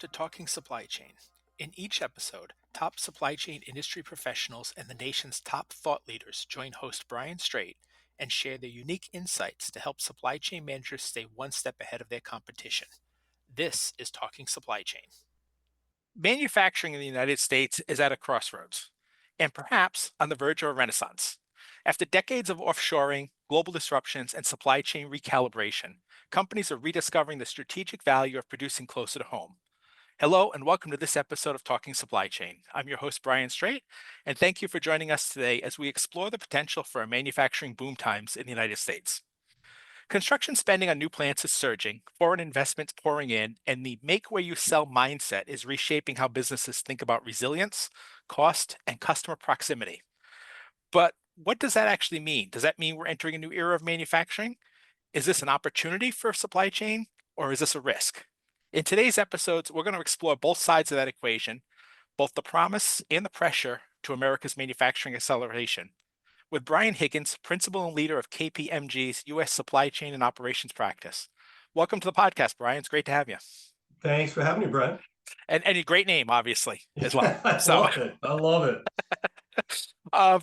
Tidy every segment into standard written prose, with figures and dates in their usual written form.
to Talking Supply Chain. In each episode, top supply chain industry professionals and the nation's top thought leaders join host Brian Strait and share their unique insights to help supply chain managers stay one step ahead of their competition. This is Talking Supply Chain. Manufacturing in the United States is at a crossroads, and perhaps on the verge of a renaissance. After decades of offshoring, global disruptions, and supply chain recalibration, companies are rediscovering the strategic value of producing closer to home. Hello, and welcome to this episode of Talking Supply Chain. I'm your host, Brian Strait, and thank you for joining us today as we explore the potential for manufacturing boom times in the United States. Construction spending on new plants is surging, foreign investments pouring in, and the make where you sell mindset is reshaping how businesses think about resilience, cost, and customer proximity. But what does that actually mean? Does that mean we're entering a new era of manufacturing? Is this an opportunity for supply chain, or is this a risk? In today's episodes, we're going to explore both sides of that equation, both the promise and the pressure to America's manufacturing acceleration, with Brian Higgins, principal and leader of KPMG's U.S. Supply Chain and Operations Practice. Welcome to the podcast, Brian. It's great to have you. Thanks for having me, Brad. And a great name, obviously, as well. I love it. I love it. uh,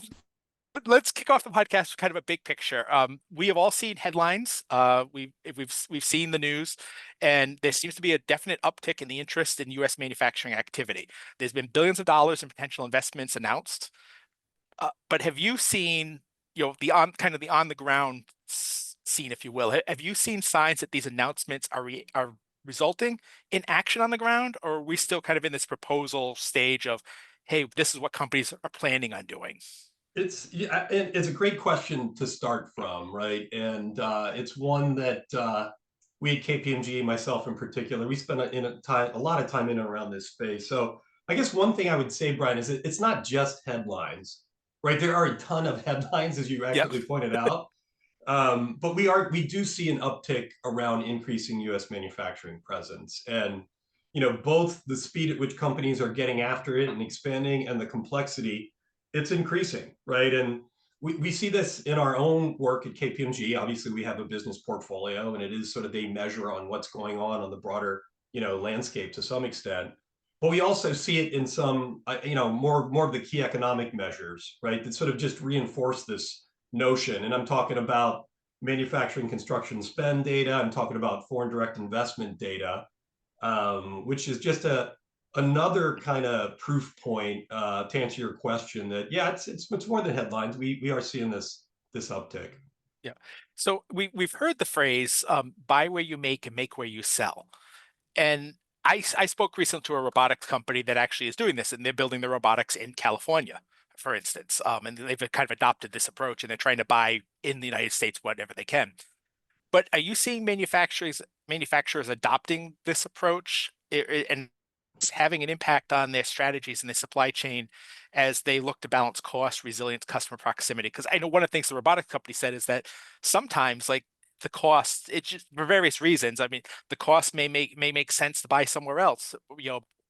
let's kick off the podcast with kind of a big picture. We have all seen headlines. We've seen the news, and there seems to be a definite uptick in the interest in U.S. manufacturing activity. There's been billions of dollars in potential investments announced. But have you seen, the on the ground scene, if you will? Have you seen signs that these announcements are resulting in action on the ground, or are we still kind of in this proposal stage of, hey, this is what companies are planning on doing? It's a great question to start from, right? And it's one that we at KPMG, myself in particular, we spend a lot of time in and around this space. So I guess one thing I would say, Brian, is it's not just headlines, right? There are a ton of headlines, as you Yep. accurately pointed out. But we do see an uptick around increasing U.S. manufacturing presence, and both the speed at which companies are getting after it and expanding, and the complexity, it's increasing, right? And we see this in our own work at KPMG. Obviously, we have a business portfolio, and it is sort of a measure on what's going on the broader landscape to some extent. But we also see it in some more of the key economic measures, right? That sort of just reinforce this notion. And I'm talking about manufacturing construction spend data. I'm talking about foreign direct investment data, which is just another kind of proof point to answer your question that, yeah, it's more than headlines. We are seeing this uptick. Yeah. So we've heard the phrase buy where you make and make where you sell. And I spoke recently to a robotics company that actually is doing this, and they're building the robotics in California, for instance. And they've kind of adopted this approach, and they're trying to buy in the United States whatever they can. But are you seeing manufacturers adopting this approach and it's having an impact on their strategies and their supply chain as they look to balance cost, resilience, customer proximity? Because I know one of the things the robotics company said is that sometimes, like, the cost, it's just for various reasons. I mean, the cost may make sense to buy somewhere else,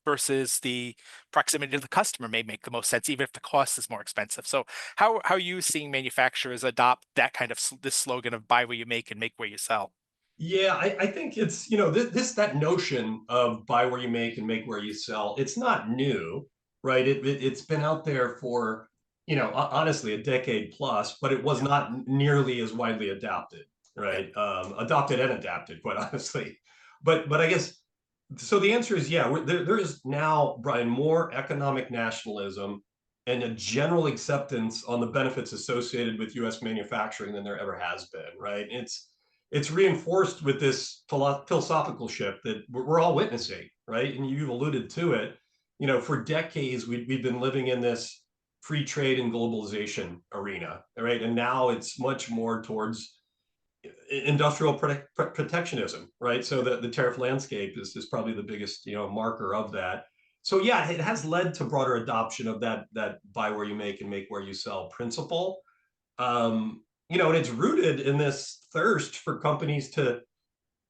versus the proximity to the customer may make the most sense, even if the cost is more expensive. So how are you seeing manufacturers adopt that kind of this slogan of buy where you make and make where you sell? Yeah, I think it's, that notion of buy where you make and make where you sell, it's not new, right? It's been out there for, honestly, a decade plus, but it was Yeah. not nearly as widely adopted, right? Adopted and adapted, quite honestly. But I guess, so the answer is, yeah, there is now, Brian, more economic nationalism and a general acceptance on the benefits associated with U.S. manufacturing than there ever has been, right? It's reinforced with this philosophical shift that we're all witnessing, right? And you've alluded to it. For decades, we've been living in this free trade and globalization arena, right? And now it's much more towards industrial protectionism, right? So the tariff landscape is probably the biggest marker of that. So yeah, it has led to broader adoption of that buy where you make and make where you sell principle. And it's rooted in this thirst for companies to,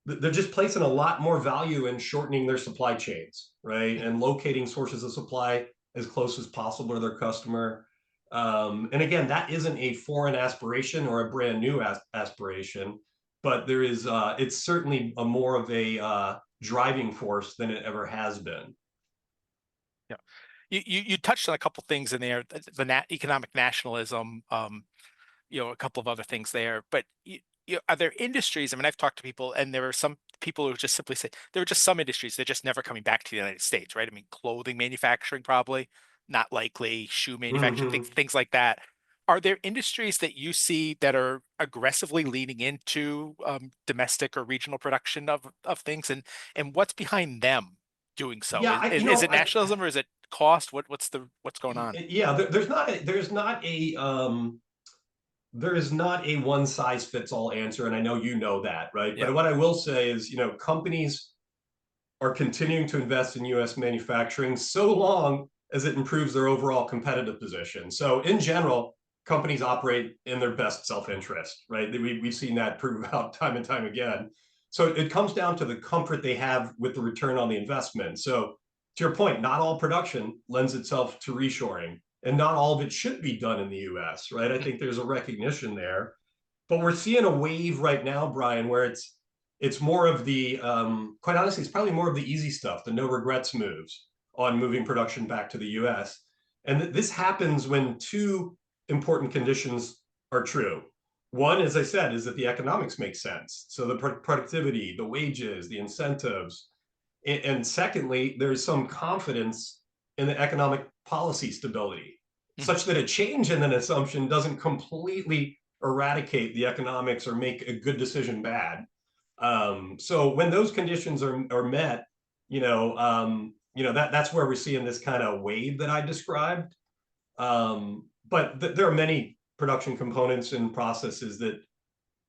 they're just placing a lot more value in shortening their supply chains, right? And locating sources of supply as close as possible to their customer. And again, that isn't a foreign aspiration or a brand new aspiration, but there is, it's certainly a more of a driving force than it ever has been. Yeah. You touched on a couple things in there, economic nationalism, a couple of other things there. But are there industries? I mean, I've talked to people, and there are some people who just simply say there are just some industries they're just never coming back to the United States, right? I mean, clothing manufacturing probably not likely, shoe manufacturing, Mm-hmm. things like that. Are there industries that you see that are aggressively leaning into domestic or regional production of things, and what's behind them doing so? Yeah, Is it nationalism or is it cost? What's going on? yeah, there is not a one size fits all answer, and I know you know that, right? Yeah. But what I will say is, companies are continuing to invest in U.S. manufacturing so long as it improves their overall competitive position. So, in general, companies operate in their best self-interest, right? We've seen that prove out time and time again. So it comes down to the comfort they have with the return on the investment. So, to your point, not all production lends itself to reshoring, and not all of it should be done in the U.S., right? I think there's a recognition there, but we're seeing a wave right now, Brian, where it's more of the quite honestly, it's probably more of the easy stuff, the no regrets moves on moving production back to the U.S. And this happens when two important conditions are true. One, as I said, is that the economics make sense. So the productivity, the wages, the incentives, and secondly, there's some confidence in the economic policy stability, Mhm. such that a change in an assumption doesn't completely eradicate the economics or make a good decision bad. So when those conditions are met, that's where we're seeing this kind of wave that I described. But there are many production components and processes that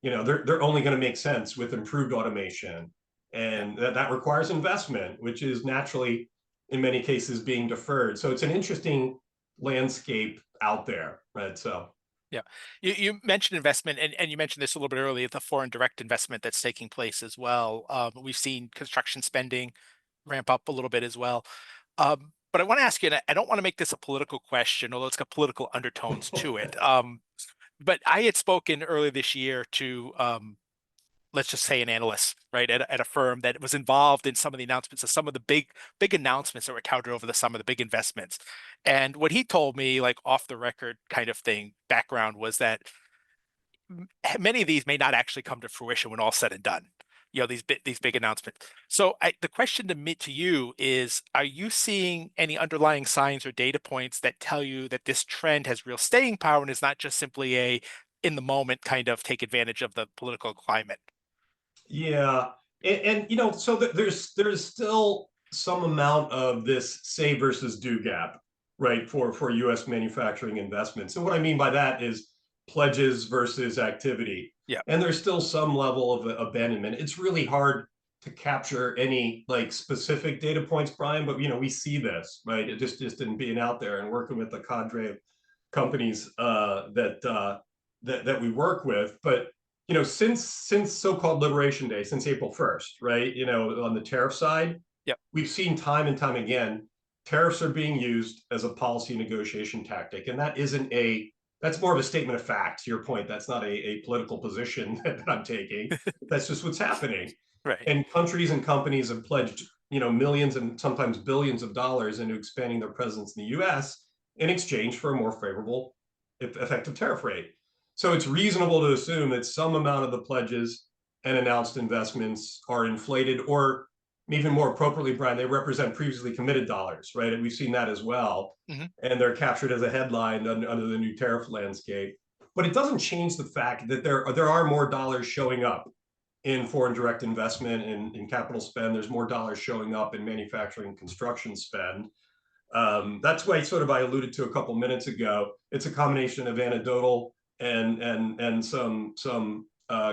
they're only going to make sense with improved automation, Yeah. and that requires investment, which is naturally in many cases being deferred. So it's an interesting landscape out there, right? So Yeah. You mentioned investment, and you mentioned this a little bit earlier, the foreign direct investment that's taking place as well. We've seen construction spending ramp up a little bit as well. But I want to ask you, and I don't want to make this a political question, although it's got political undertones to it. But I had spoken earlier this year to let's just say an analyst, right, at a firm that was involved in some of the announcements of some of the big announcements that were touted over the summer, the big investments. And what he told me, like off the record kind of thing, background was that many of these may not actually come to fruition when all said and done. These big announcements. So the question to you is: are you seeing any underlying signs or data points that tell you that this trend has real staying power and is not just simply a in the moment kind of take advantage of the political climate? yeah, and so there's still some amount of this say versus do gap, right, for U.S. manufacturing investments. And what I mean by that is pledges versus activity, Yeah. and there's still some level of abandonment. It's really hard to capture any like specific data points, Brian, but we see this, right? It just in being out there and working with the cadre of companies that we work with, but since so-called Liberation Day, since April 1st, right? On the tariff side, Yep. we've seen time and time again tariffs are being used as a policy negotiation tactic, and that's more of a statement of fact. To your point, that's not a political position that I'm taking. That's just what's happening. Right. And countries and companies have pledged millions and sometimes billions of dollars into expanding their presence in the U.S. in exchange for a more favorable effective tariff rate. So it's reasonable to assume that some amount of the pledges and announced investments are inflated, or even more appropriately, Brian, they represent previously committed dollars, right? And we've seen that as well. Hmm. And they're captured as a headline under the new tariff landscape. But it doesn't change the fact that there are more dollars showing up in foreign direct investment and in capital spend. There's more dollars showing up in manufacturing and construction spend. That's why sort of I alluded to a couple minutes ago. It's a combination of anecdotal and some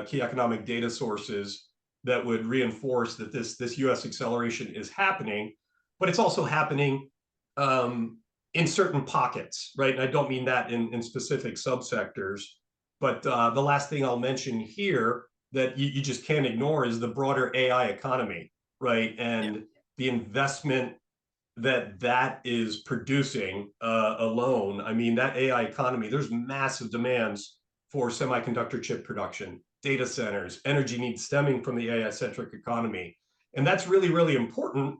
key economic data sources that would reinforce that this U.S. acceleration is happening, but it's also happening in certain pockets, right? And I don't mean that in specific subsectors, but the last thing I'll mention here that you just can't ignore is the broader AI economy, right? Yeah. And the investment that is producing alone. I mean, that AI economy, there's massive demands for semiconductor chip production, data centers, energy needs stemming from the AI centric economy. and that's really, really important.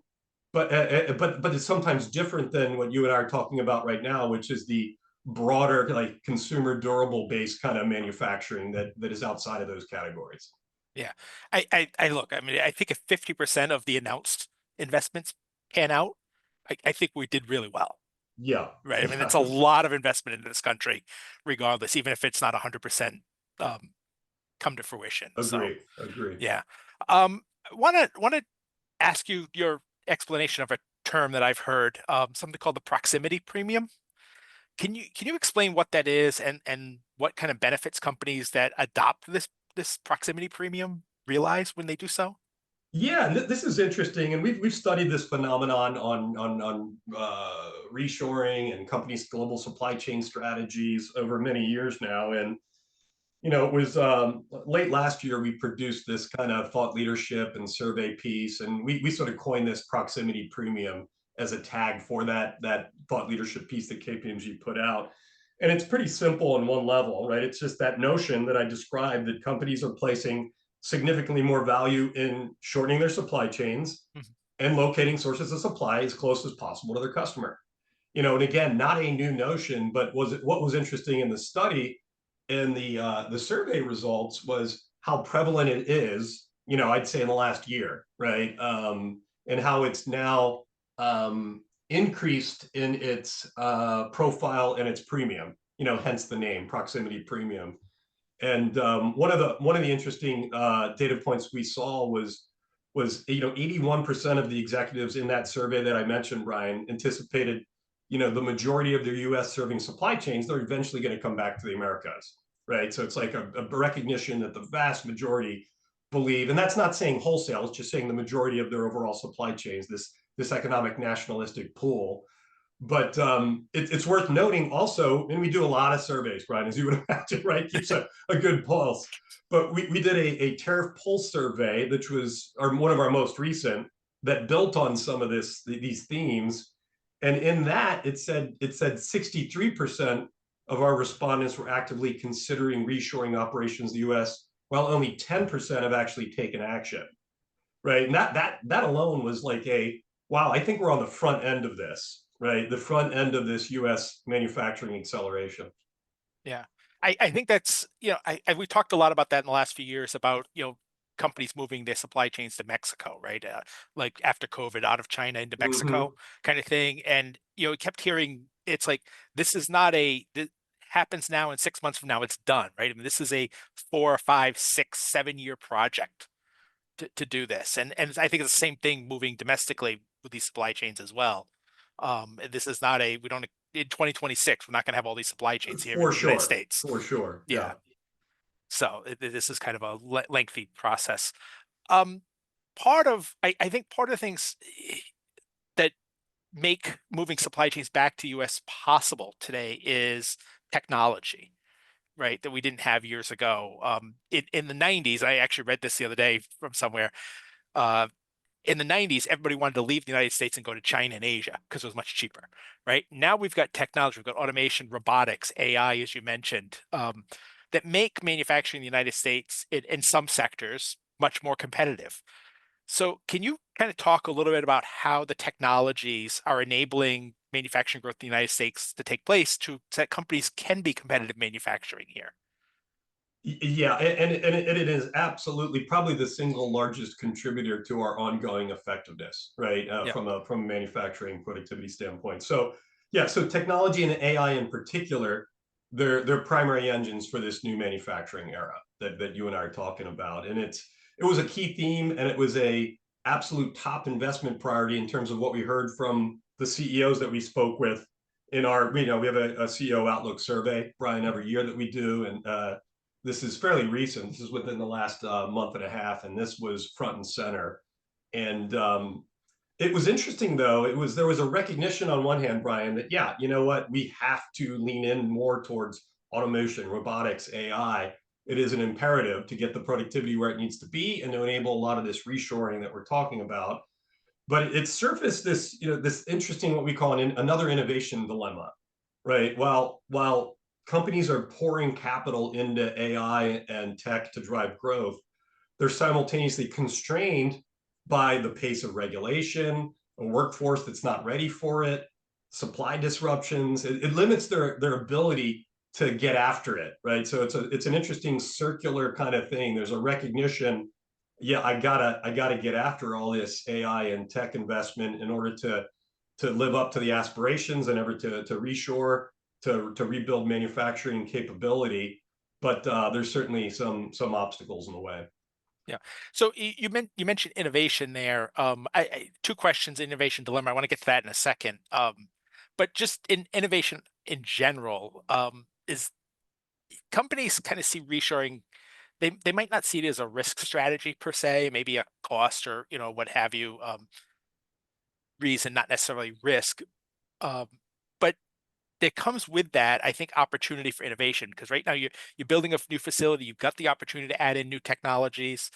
But it's sometimes different than what you and I are talking about right now, which is the broader like consumer durable based kind of manufacturing that is outside of those categories. Yeah. I look, I mean, I think if 50% of the announced investments pan out, I think we did really well, Yeah, right? I mean, yeah, it's a lot of investment into this country, regardless, even if it's not 100% um, come to fruition. So, agree, agree. yeah. Want to ask you your explanation of a term that I've heard, something called the proximity premium. Can you explain what that is and what kind of benefits companies that adopt this proximity premium realize when they do so? Yeah, this is interesting, and we've studied this phenomenon on reshoring and companies' global supply chain strategies over many years now. And it was late last year we produced this kind of thought leadership and survey piece, and we sort of coined this proximity premium as a tag for that thought leadership piece that KPMG put out. And it's pretty simple on one level, right? It's just that notion that I described that companies are placing significantly more value in shortening their supply chains Mhm. and locating sources of supply as close as possible to their customer. And again, not a new notion, but what was interesting in the study and the survey results was how prevalent it is. I'd say in the last year, right, and how it's now increased in its profile and its premium. Hence the name proximity premium. And one of the interesting data points we saw was 81% of the executives in that survey that I mentioned, Brian, anticipated the majority of their U.S. serving supply chains they're eventually going to come back to the Americas, right? So it's like a recognition that the vast majority believe, and that's not saying wholesale; it's just saying the majority of their overall supply chains, this economic nationalistic pool. But it's worth noting also, and we do a lot of surveys, Brian, as you would imagine, right? Keeps a good pulse. But we did a tariff pulse survey, which was one of our most recent, that built on some of these themes. And in that, it said 63% of our respondents were actively considering reshoring operations in the U.S., while only 10% have actually taken action, right? And that alone was like a wow. I think we're on the front end of this, right? The front end of this U.S. manufacturing acceleration. Yeah. I think that's, we talked a lot about that in the last few years about, companies moving their supply chains to Mexico, right? Like after COVID, out of China into Mexico Mm-hmm. kind of thing. And, we kept hearing it's like, this is not this happens now and 6 months from now, it's done, right? I mean, this is a 4, 5, 6, 7 year project to do this. And I think it's the same thing moving domestically with these supply chains as well. This is not we don't, in 2026, we're not going to have all these supply chains here in For the United sure, States. for sure, Yeah. yeah. So this is kind of a lengthy process. Um, I think part of the things that make moving supply chains back to US possible today is technology, right? That we didn't have years ago. In the 90s, I actually read this the other day from somewhere. Uh, in the 90s, everybody wanted to leave the United States and go to China and Asia because it was much cheaper, right? Now we've got technology, we've got automation, robotics, AI, as you mentioned, that make manufacturing in the United States in some sectors much more competitive. So, can you kind of talk a little bit about how the technologies are enabling manufacturing growth in the United States to take place so that companies can be competitive manufacturing here? Yeah, and it is absolutely probably the single largest contributor to our ongoing effectiveness, right? Yeah. From a manufacturing productivity standpoint. So yeah, so technology and AI in particular, they're primary engines for this new manufacturing era that you and I are talking about. And it was a key theme, and it was a absolute top investment priority in terms of what we heard from the CEOs that we spoke with in our, we have a CEO Outlook survey, Brian, every year that we do, and this is fairly recent. This is within the last month and a half, and this was front and center. And it was interesting, though. There was a recognition on one hand, Brian, that yeah, you know what, we have to lean in more towards automation, robotics, AI. It is an imperative to get the productivity where it needs to be and to enable a lot of this reshoring that we're talking about. But it surfaced this interesting what we call another innovation dilemma, right? While companies are pouring capital into AI and tech to drive growth, they're simultaneously constrained by the pace of regulation, a workforce that's not ready for it, supply disruptions. It limits their ability to get after it, right? So it's an interesting circular kind of thing. There's a recognition, yeah, I gotta get after all this AI and tech investment in order to live up to the aspirations and ever to reshore, to rebuild manufacturing capability. But there's certainly some obstacles in the way. Yeah. So you mentioned innovation there. Two questions: innovation dilemma. I want to get to that in a second. But just in innovation in general, is companies kind of see reshoring. They might not see it as a risk strategy per se, maybe a cost or what have you reason, not necessarily risk. Um, but there comes with that, I think, opportunity for innovation because right now you're building a new facility, you've got the opportunity to add in new technologies.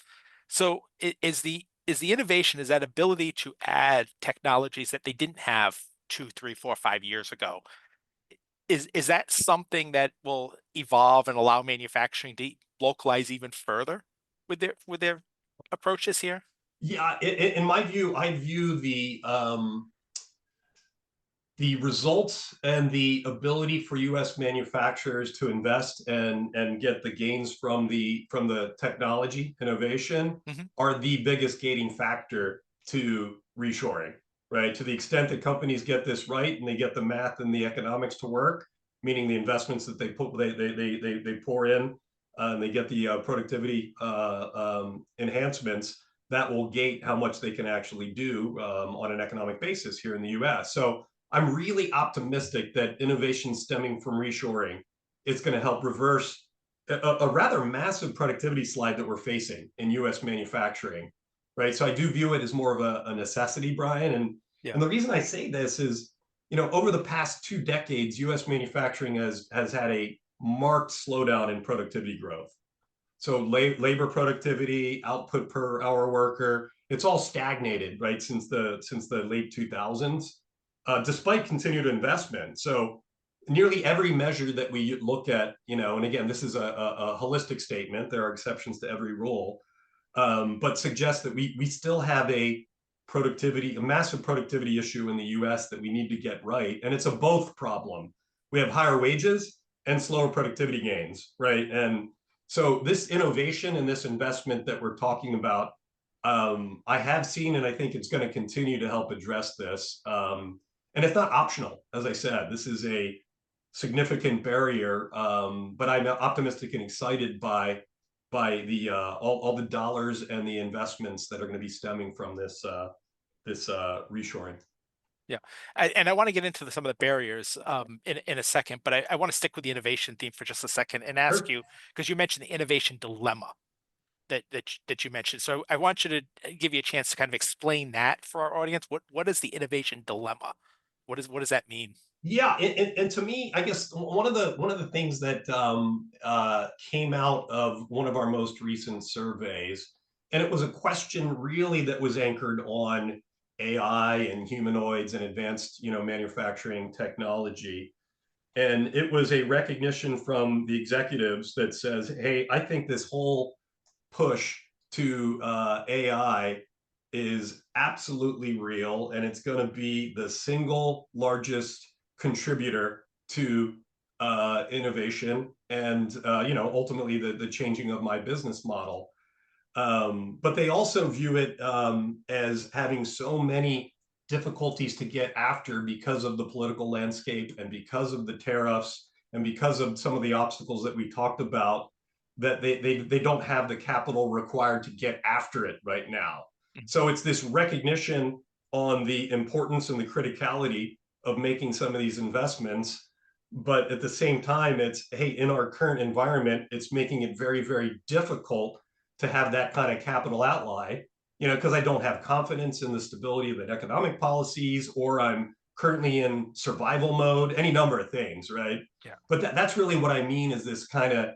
So is the innovation is that ability to add technologies that they didn't have 2, 3, 4, 5 years ago? Is that something that will evolve and allow manufacturing to localize even further with their approaches here? Yeah, in my view, I view the results and the ability for U.S. manufacturers to invest and get the gains from the technology innovation Hmm. are the biggest gating factor to reshoring, right? To the extent that companies get this right and they get the math and the economics to work, meaning the investments that they pour in, and they get the productivity enhancements, that will gate how much they can actually do on an economic basis here in the U.S. So I'm really optimistic that innovation stemming from reshoring is going to help reverse a rather massive productivity slide that we're facing in U.S. manufacturing, right? So I do view it as more of a necessity, Brian. And Yeah. and the reason I say this is, over the past 2 decades, U.S. manufacturing has had a marked slowdown in productivity growth. So labor productivity, output per hour worker, it's all stagnated, right, since the late 2000s, despite continued investment. So nearly every measure that we look at, and again, this is a holistic statement. There are exceptions to every rule, but suggests that we still have a massive productivity issue in the U.S. that we need to get right, and it's a both problem. We have higher wages and slower productivity gains, right? And so this innovation and this investment that we're talking about, I have seen, and I think it's going to continue to help address this. And it's not optional, as I said. This is a significant barrier, but I'm optimistic and excited by the all the dollars and the investments that are going to be stemming from this reshoring. Yeah, and I want to get into some of the barriers in a second, but I want to stick with the innovation theme for just a second and ask Sure. you because you mentioned the innovation dilemma that you mentioned. So I want you to give you a chance to kind of explain that for our audience. What is the innovation dilemma? What does that mean? Yeah, and to me, I guess one of the things that came out of one of our most recent surveys, and it was a question really that was anchored on AI and humanoids and advanced, manufacturing technology. And it was a recognition from the executives that says, "Hey, I think this whole push to AI is absolutely real, and it's going to be the single largest contributor to innovation and ultimately the changing of my business model." But they also view it as having so many difficulties to get after because of the political landscape and because of the tariffs and because of some of the obstacles that we talked about, that they don't have the capital required to get after it right now. Mhm. So it's this recognition on the importance and the criticality of making some of these investments. But at the same time, it's, hey, in our current environment, it's making it very, very difficult to have that kind of capital outlay, because I don't have confidence in the stability of the economic policies, or I'm currently in survival mode, any number of things, right? Yeah. But that's really what I mean is this kind of,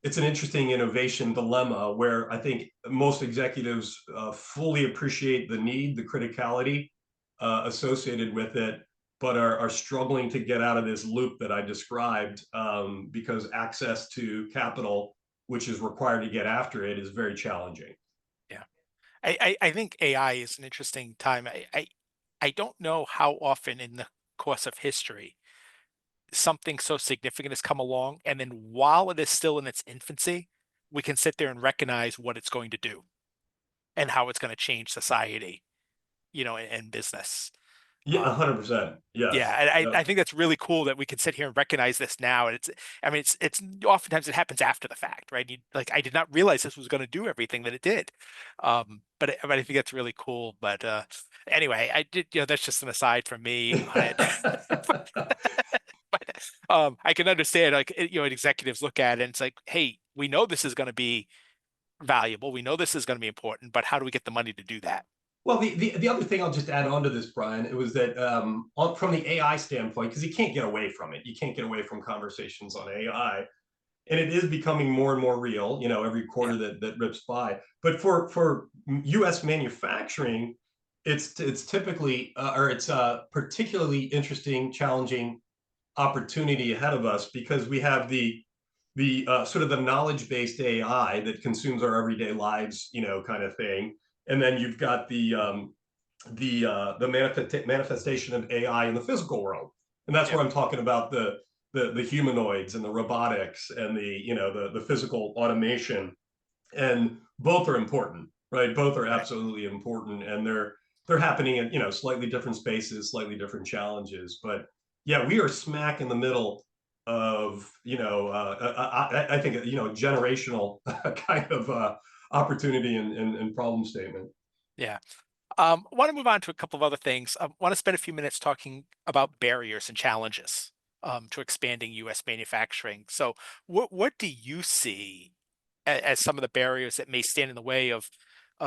it's an interesting innovation dilemma where I think most executives fully appreciate the need, the criticality associated with it, but are struggling to get out of this loop that I described, because access to capital, which is required to get after it, is very challenging. Yeah. I think AI is an interesting time. I don't know how often in the course of history something so significant has come along, and then while it is still in its infancy, we can sit there and recognize what it's going to do and how it's going to change society, and business. Yeah, Um, 100%. yeah, Yes. and I Yep. think that's really cool that we can sit here and recognize this now. And I mean, it's oftentimes it happens after the fact, right? Like, I did not realize this was going to do everything that it did. But I think that's really cool. But anyway, I did, that's just an aside from me on it. But I can understand, like, executives look at it and it's like, hey, we know this is going to be valuable. We know this is going to be important, but how do we get the money to do that? Well, the other thing I'll just add on to this, Brian, it was that from the AI standpoint, because you can't get away from it. You can't get away from conversations on AI, and it is becoming more and more real. Every Yeah, quarter that rips by. But for U.S. manufacturing, it's typically or it's a particularly interesting, challenging opportunity ahead of us because we have the sort of the knowledge based AI that consumes our everyday lives, kind of thing, and then you've got the manifestation of AI in the physical world, and that's yeah, where I'm talking about the humanoids and the robotics and the physical automation, and both are important, right? Both are right. absolutely important, and they're happening in slightly different spaces, slightly different challenges. But yeah, we are smack in the middle of I think generational kind of opportunity and problem statement. Yeah. I want to move on to a couple of other things. I want to spend a few minutes talking about barriers and challenges to expanding U.S. manufacturing. So, what do you see as some of the barriers that may stand in the way of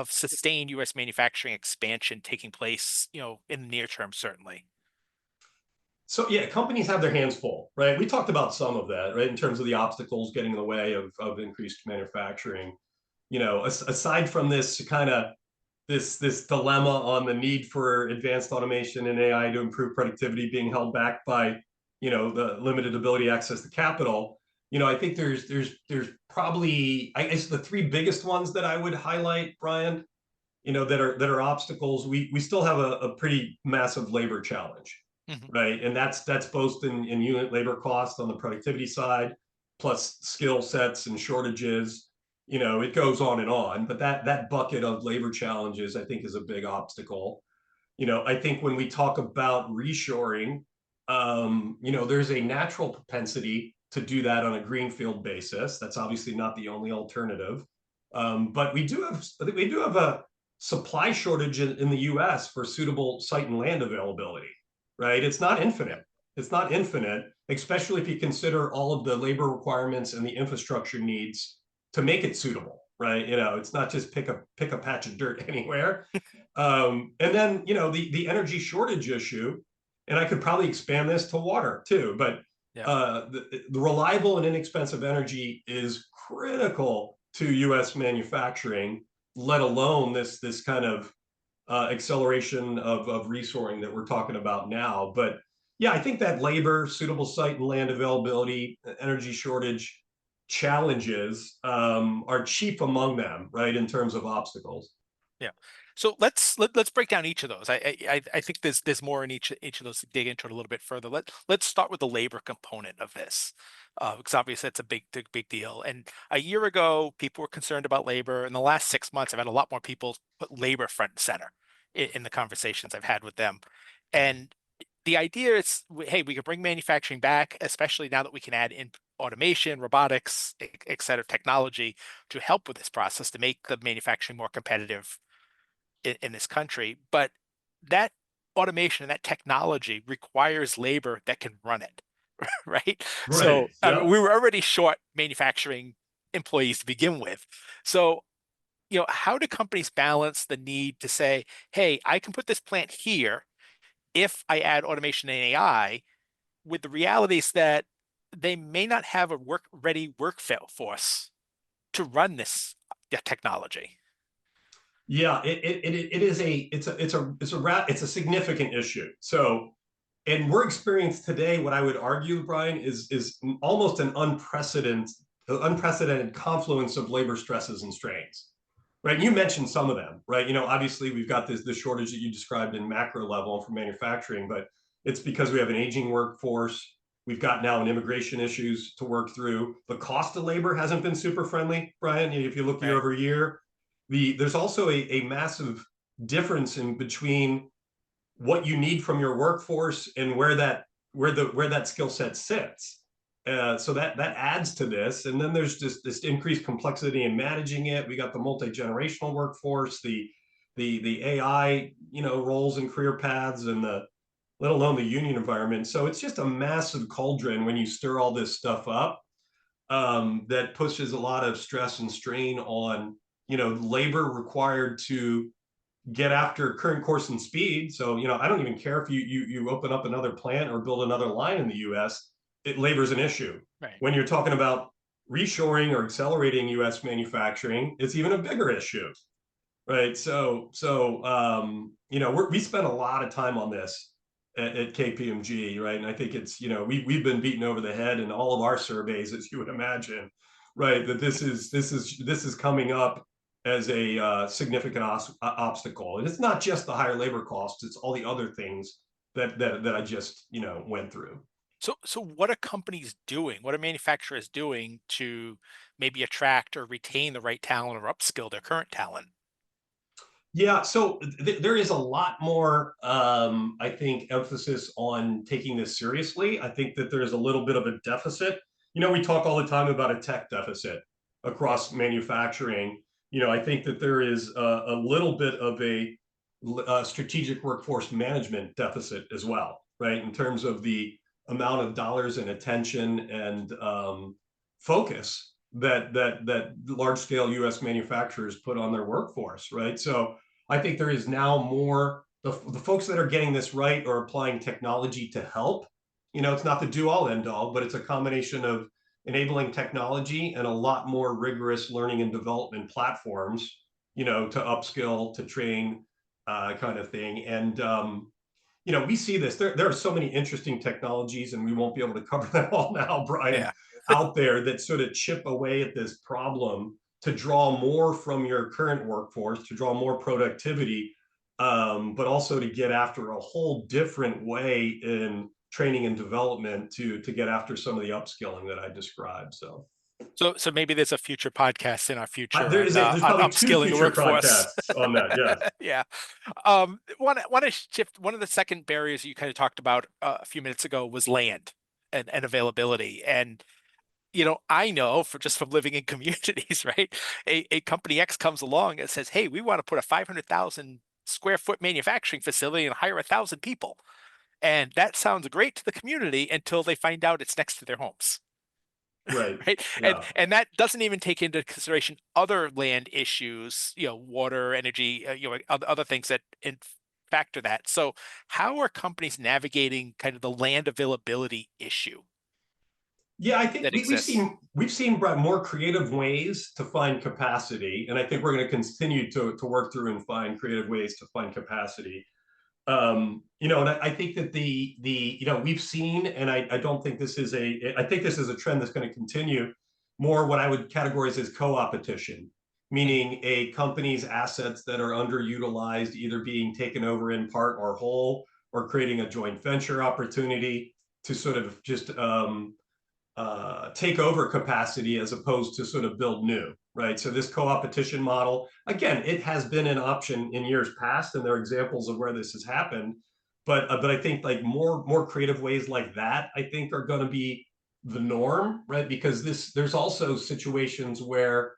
sustained U.S. manufacturing expansion taking place, in the near term, certainly? So yeah, companies have their hands full, right? We talked about some of that, right, in terms of the obstacles getting in the way of increased manufacturing. Aside from this kind of this dilemma on the need for advanced automation and AI to improve productivity being held back by the limited ability to access the capital. I think there's probably, I guess, the three biggest ones that I would highlight, Brian. That are obstacles. We still have a pretty massive labor challenge, Hmm. right? And that's both in unit labor cost on the productivity side, plus skill sets and shortages. It goes on and on, but that bucket of labor challenges, I think, is a big obstacle. I think when we talk about reshoring, there's a natural propensity to do that on a greenfield basis. That's obviously not the only alternative. But I think we do have a supply shortage in the US for suitable site and land availability, right? It's not Yeah, infinite. It's not infinite, especially if you consider all of the labor requirements and the infrastructure needs to make it suitable, right? It's not just pick a patch of dirt anywhere. And then the energy shortage issue, and I could probably expand this to water too, but yeah, the reliable and inexpensive energy is critical to U.S. manufacturing, let alone this kind of acceleration of reshoring that we're talking about now. But yeah, I think that labor, suitable site and land availability, energy shortage challenges are chief among them, right, in terms of obstacles. yeah. So let's break down each of those. I think there's more in each of those to dig into it a little bit further. Let's start with the labor component of this, because obviously it's a big deal. And a year ago, people were concerned about labor. In the last 6 months, I've had a lot more people put labor front and center in the conversations I've had with them. And the idea is, hey, we could bring manufacturing back, especially now that we can add in automation, robotics, et cetera, technology to help with this process to make the manufacturing more competitive in this country. But that automation and that technology requires labor that can run it, right? So Right. I mean, Yep. we were already short manufacturing employees to begin with. So, how do companies balance the need to say, hey, I can put this plant here if I add automation and AI, with the realities that they may not have a ready workforce to run this technology? Yeah, it is it's a significant issue. So, and we're experiencing today what I would argue, Brian, is almost an unprecedented confluence of labor stresses and strains. right? And you mentioned some of them, right? Obviously we've got this shortage that you described in macro level for manufacturing, but it's because we have an aging workforce. We've got now an immigration issues to work through. The cost of labor hasn't been super friendly, Brian. If you look year Right. over year, there's also a massive difference in between what you need from your workforce and where that skill set sits. So that adds to this, and then there's just this increased complexity in managing it. We got the multi-generational workforce, the AI, roles and career paths, and the let alone the union environment. So it's just a massive cauldron when you stir all this stuff up, that pushes a lot of stress and strain on labor required to get after current course and speed. So, I don't even care if you open up another plant or build another line in the US, labor is an issue. Right. When you're talking about reshoring or accelerating US manufacturing, it's even a bigger issue. Right. We spent a lot of time on this at KPMG, right? And I think it's, we've been beaten over the head in all of our surveys, as you would imagine, right? That this is coming up as a significant obstacle. And it's not just the higher labor costs, it's all the other things that I just, went through. So what are companies doing? What are manufacturers doing to maybe attract or retain the right talent or upskill their current talent? Yeah, so there is a lot more, I think, emphasis on taking this seriously. I think that there's a little bit of a deficit. We talk all the time about a tech deficit Right. across manufacturing. I think that there is a little bit of a strategic workforce management deficit as well, right? In terms of the amount of dollars and attention and focus that large scale U.S. manufacturers put on their workforce, right? So I think there is now more the folks that are getting this right are applying technology to help. It's not the do all end all, but it's a combination of enabling technology and a lot more rigorous learning and development platforms, to upskill, to train, kind of thing. And we see this. There are so many interesting technologies, and we won't be able to cover them all now, Brian, Yeah. out there that sort of chip away at this problem to draw more from your current workforce, to draw more productivity, but also to get after a whole different way in training and development to get after some of the upskilling that I described. So So maybe there's a future podcast in our future there's on probably two upskilling the future workforce. podcasts on that. Yes. Yeah. Want to shift. One of the second barriers you kind of talked about a few minutes ago was land and availability. And I know from living in communities, right? A company X comes along and says, "Hey, we want to put a 500,000 square foot manufacturing facility and hire 1,000 people." And that sounds great to the community until they find out it's next to their homes. Right. Right. And Yeah. and that doesn't even take into consideration other land issues, water, energy, other things that factor that. So how are companies navigating kind of the land availability issue Yeah, I think that we've exists? seen Brett, more creative ways to find capacity, and I think we're going to continue to work through and find creative ways to find capacity. And I think that we've seen, and I don't think this is I think this is a trend that's going to continue more what I would categorize as co-opetition, Mhm. meaning a company's assets that are underutilized, either being taken over in part or whole, or creating a joint venture opportunity to sort of just take over capacity as opposed to sort of build new, right? So this co-opetition model, again, it has been an option in years past, and there are examples of where this has happened. But I think like more creative ways like that, I think are going to be the norm, right? Because there's also situations where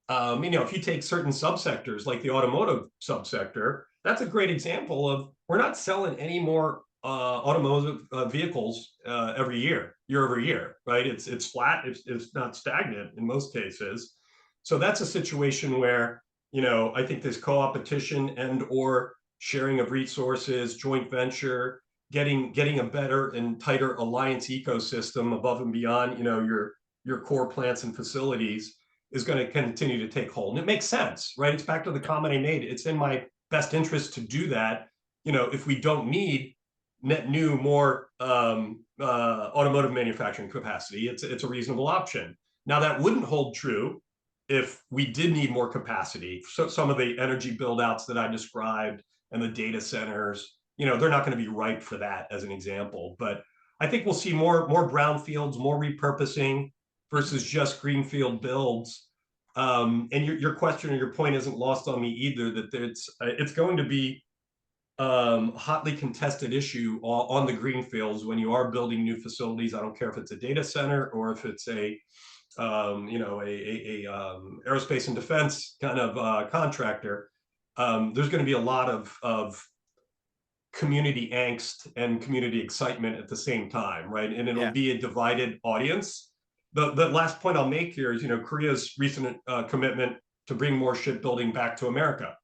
if you take certain subsectors like the automotive subsector, that's a great example of we're not selling any more automotive vehicles every year over year, right? It's flat, it's not stagnant in most cases. So that's a situation where I think this co-opetition and or sharing of resources, joint venture, getting a better and tighter alliance ecosystem above and beyond your core plants and facilities is going to continue to take hold. And it makes sense, right? It's back to the comment I made. It's in my best interest to do that. If we don't need net new more automotive manufacturing capacity, it's a reasonable option. Now that wouldn't hold true if we did need more capacity. So some of the energy build outs that I described and the data centers, they're not going to be ripe for that as an example. But I think we'll see more brownfields, more repurposing Mhm. versus just greenfield builds. And your question or your point isn't lost on me either. That it's going to be hotly contested issue on the greenfields when you are building new facilities. I don't care if it's a data center or if it's a aerospace and defense kind of contractor. There's going to be a lot of community angst and community excitement at the same time, right? And it'll Yeah. be a divided audience. The last point I'll make here is, Korea's recent commitment to bring more shipbuilding back to America,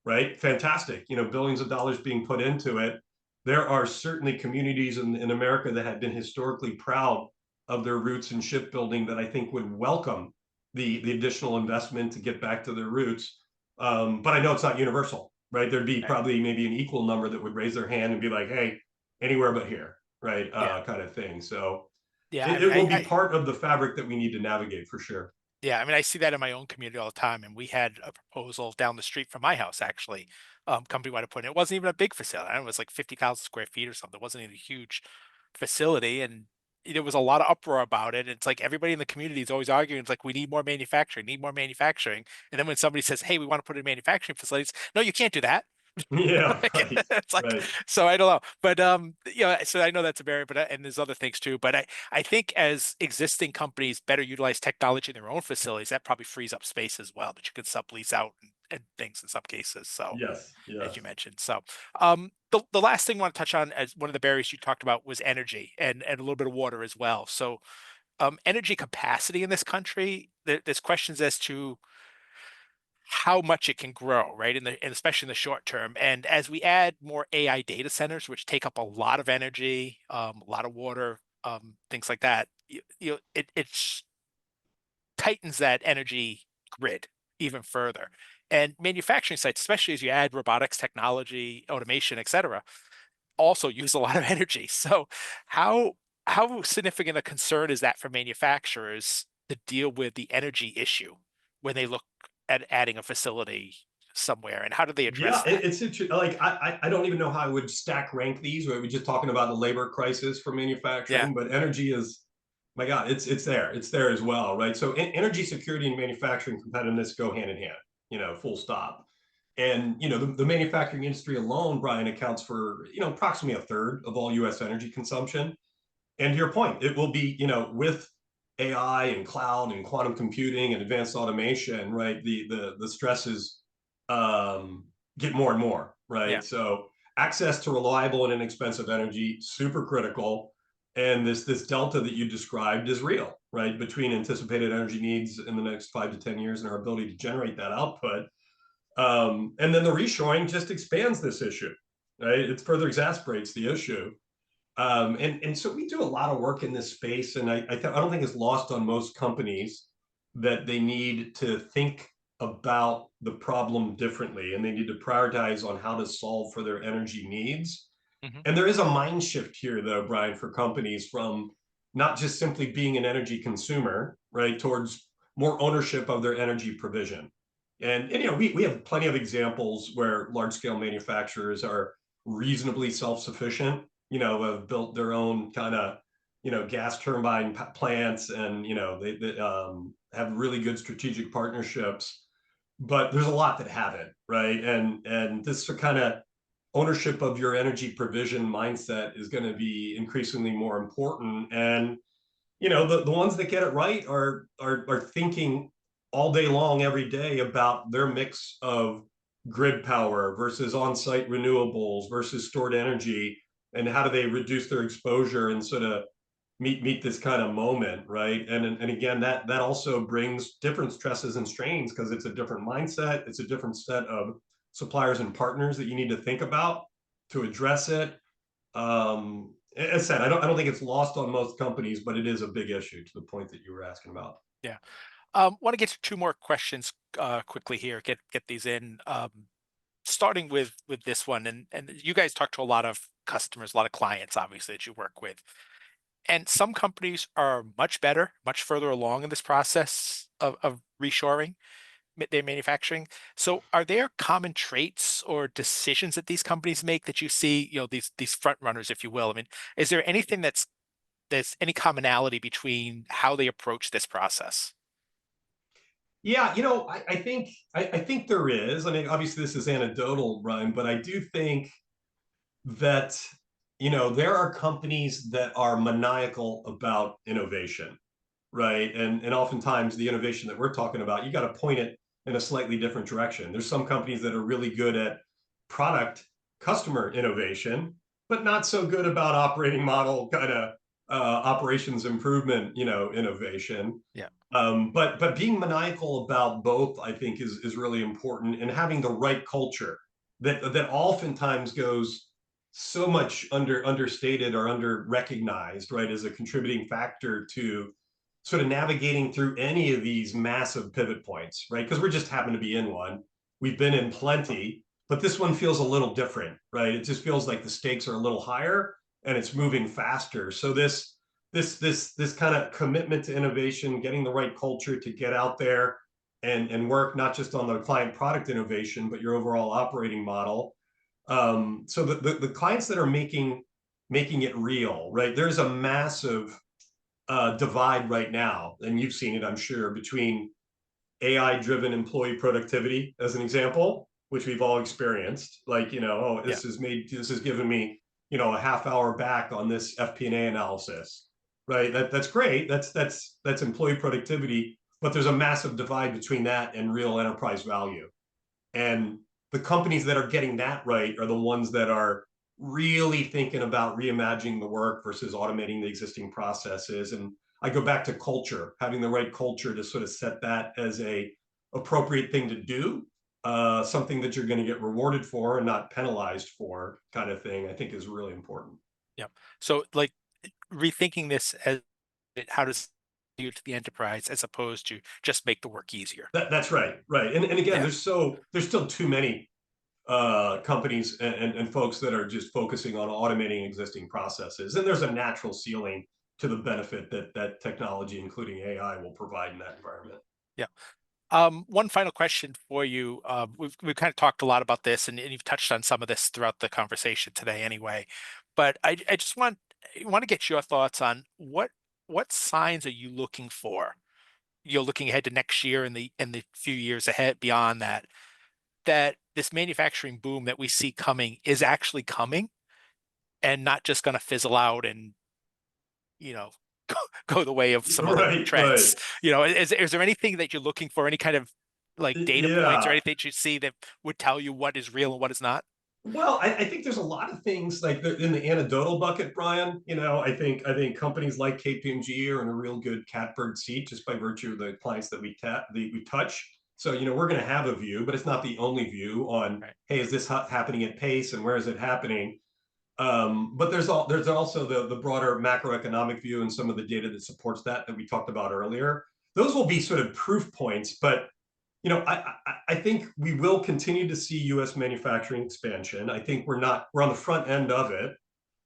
right? Fantastic. Billions of dollars being put into it. There are certainly communities in America that have been historically proud of their roots in shipbuilding that I think would welcome the additional investment to get back to their roots. But I know it's not universal, right? There'd be Right. probably maybe an equal number that would raise their hand and be like, hey, anywhere but here, right? Yeah. Kind of thing. So Yeah. I it, mean, it will be part of the fabric that we need to navigate for sure. yeah, I mean, I see that in my own community all the time, and we had a proposal down the street from my house, actually, company wanted to put in. It wasn't even a big facility. I don't know, it was like 50,000 square feet or something. It wasn't even a huge facility, and there was a lot of uproar about it. It's like everybody in the community is always arguing. It's like we need more manufacturing. And then when somebody says, "Hey, we want to put in manufacturing facilities," no, you can't do that. Yeah, Like, right, it's like, right. so I don't know, but so I know that's a barrier, but and there's other things too. But I think as existing companies better utilize technology in their own facilities, that probably frees up space as well that you could sublease out and things in some cases. So Yes, as you yes. mentioned, so the last thing I want to touch on as one of the barriers you talked about was energy and a little bit of water as well. So energy capacity in this country, there's questions as to how much it can grow, right? And especially in the short term. And as we add more AI data centers, which take up a lot of energy, a lot of water, things like that, it tightens that energy grid even further. And manufacturing sites, especially as you add robotics technology, automation, et cetera, also use a lot of energy. So how how significant a concern is that for manufacturers to deal with the energy issue when they look at adding a facility somewhere, and how do they Yeah, address that? it's interesting. Like I don't even know how I would stack rank these. We're just talking about the labor crisis for Yeah. manufacturing, but energy is, my God, it's there. It's there as well, right? So energy security and manufacturing competitiveness go hand in hand. Full stop. And the manufacturing industry alone, Brian, accounts for approximately a third of all U.S. energy consumption. And to your point, it will be with AI and cloud and quantum computing and advanced automation, right? The stresses um, get more and more, Yeah. right? So access to reliable and inexpensive energy super critical, and this delta that you described is real, right? Between anticipated energy needs in the next 5 to 10 years and our ability to generate that output, and then the reshoring just expands this issue, right? It further exacerbates the issue. And so we do a lot of work in this space, and I don't think it's lost on most companies that they need to think about the problem differently, and they need to prioritize on how to solve for their energy needs. Hmm. And there is a mind shift here, though, Brian, for companies from not just simply being an energy consumer, right, towards more ownership of their energy provision. And we have plenty of examples where large scale manufacturers are reasonably self sufficient, have built their own kind of gas turbine plants, and they have really good strategic partnerships. But there's a lot that haven't, right? And this kind of ownership of your energy provision mindset is going to be increasingly more important. And the ones that get it right are thinking all day long every day about their mix of grid power versus on-site renewables versus stored energy, and how do they reduce their exposure and sort of meet this kind of moment, right? And again, that also brings different stresses and strains because it's a different mindset, it's a different set of suppliers and partners that you need to think about to address it. As I said, I don't think it's lost on most companies, but it is a big issue to the point that you were asking about. Yeah. Want to get to two more questions quickly here. Get these in. Starting with this one, and you guys talk to a lot of customers, a lot of clients, obviously that you work with. And some companies are much better, much further along in this process of reshoring their manufacturing. So are there common traits or decisions that these companies make that you see, these front runners, if you will? I mean, is there anything there's any commonality between how they approach this process? Yeah, I think there is. I mean, obviously this is anecdotal, Ryan, but I do think that there are companies that are maniacal about innovation, right? And oftentimes the innovation that we're talking about, you got to point it in a slightly different direction. There's some companies that are really good at product customer innovation, but not so good about operating model kind of operations improvement, innovation. Yeah. But being maniacal about both, I think, is really important, and having the right culture that oftentimes goes so much understated or under recognized, right, as a contributing factor to sort of navigating through any of these massive pivot points, right? Because we're just happen to be in one. We've been in plenty, but this one feels a little different, right? It just feels like the stakes are a little higher and it's moving faster. So this kind of commitment to innovation, getting the right culture to get out there and work not just on the client product innovation, but your overall operating model. So the clients that are making it real, right? There's a massive divide right now, and you've seen it, I'm sure, between AI-driven employee productivity, as an example, which we've all experienced. Like, oh, Yeah. this has given me, a half hour back on this FP&A analysis, right? That's great. That's employee productivity, but there's a massive divide between that and real enterprise value. And the companies that are getting that right are the ones that are really thinking about reimagining the work versus automating the existing processes. And I go back to culture, having the right culture to sort of set that as a appropriate thing to do, something that you're going to get rewarded for and not penalized for, kind of thing, I think is really important. Yeah. So like rethinking this as how does it to the enterprise as opposed to just make the work easier. That's right, right. And again, Yeah. there's still too many companies and folks that are just focusing on automating existing processes. And there's a natural ceiling to the benefit that technology, including AI, will provide in that environment. Yeah. One final question for you. We've kind of talked a lot about this, and you've touched on some of this throughout the conversation today, anyway. But I just want to get your thoughts on what signs are you looking for? You're looking ahead to next year and the few years ahead beyond that, that this manufacturing boom that we see coming is actually coming and not just going to fizzle out and you know go, go the way of some other Right, right. trends. Is there anything that you're looking for, any kind of like data points or Yeah. anything that you see that would tell you what is real and what is not? Well, I think there's a lot of things like in the anecdotal bucket, Brian. I think companies like KPMG are in a real good catbird seat just by virtue of the clients that we touch. So we're going to have a view, but it's not the only view on, Right. hey, is this happening at pace and where is it happening? But there's also the broader macroeconomic view and some of the data that supports that we talked about earlier. Those will be sort of proof points, but I think we will continue to see U.S. manufacturing expansion. I think we're on the front end of it,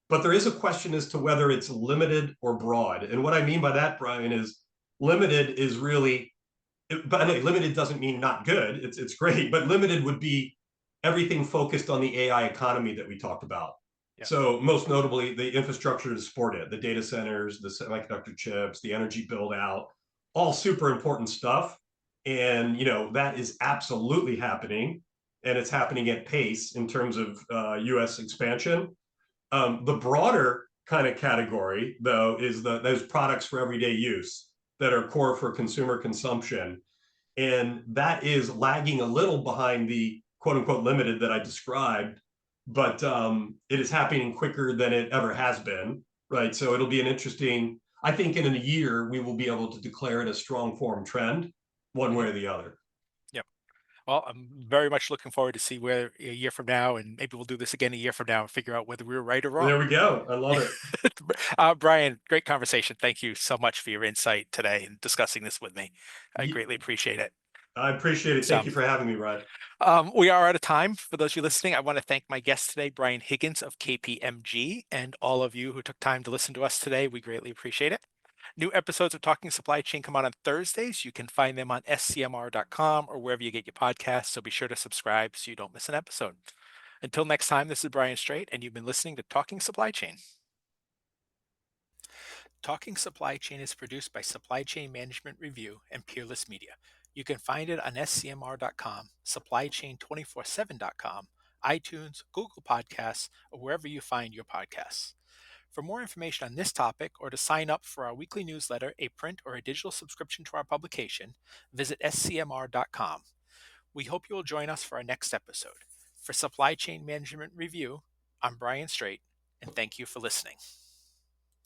but there is a question as to whether it's limited or broad. And what I mean by that, Brian, is limited is really, but limited doesn't mean not good. It's great, but limited would be everything focused on the AI economy that we talked about. Yeah. So most notably, the infrastructure to support it, the data centers, the semiconductor chips, the energy build out, all super important stuff. And that is absolutely happening, and it's happening at pace in terms of U.S. expansion. The broader kind of category, though, is those products for everyday use that are core for consumer consumption, and that is lagging a little behind the quote unquote limited that I described, but it is happening quicker than it ever has been, right? So it'll be an interesting. I think in a year we will be able to declare it a strong form trend, one way Mhm. or the other. Yeah. Well, I'm very much looking forward to see where a year from now, and maybe we'll do this again a year from now and figure out whether we were right or wrong. There we go. I love it. Brian, great conversation. Thank you so much for your insight today and discussing this with me. I greatly appreciate it. I appreciate it. So, Thank you for having me, Ryan. we are out of time. For those of you listening, I want to thank my guest today, Brian Higgins of KPMG, and all of you who took time to listen to us today. We greatly appreciate it. New episodes of Talking Supply Chain come out on Thursdays. You can find them on scmr.com or wherever you get your podcasts. So be sure to subscribe so you don't miss an episode. Until next time, this is Brian Strait, and you've been listening to Talking Supply Chain. Talking Supply Chain is produced by Supply Chain Management Review and Peerless Media. You can find it on scmr.com, supplychain247.com, iTunes, Google Podcasts, or wherever you find your podcasts. For more information on this topic or to sign up for our weekly newsletter, a print or a digital subscription to our publication, visit scmr.com. We hope you will join us for our next episode. For Supply Chain Management Review, I'm Brian Strait, and thank you for listening.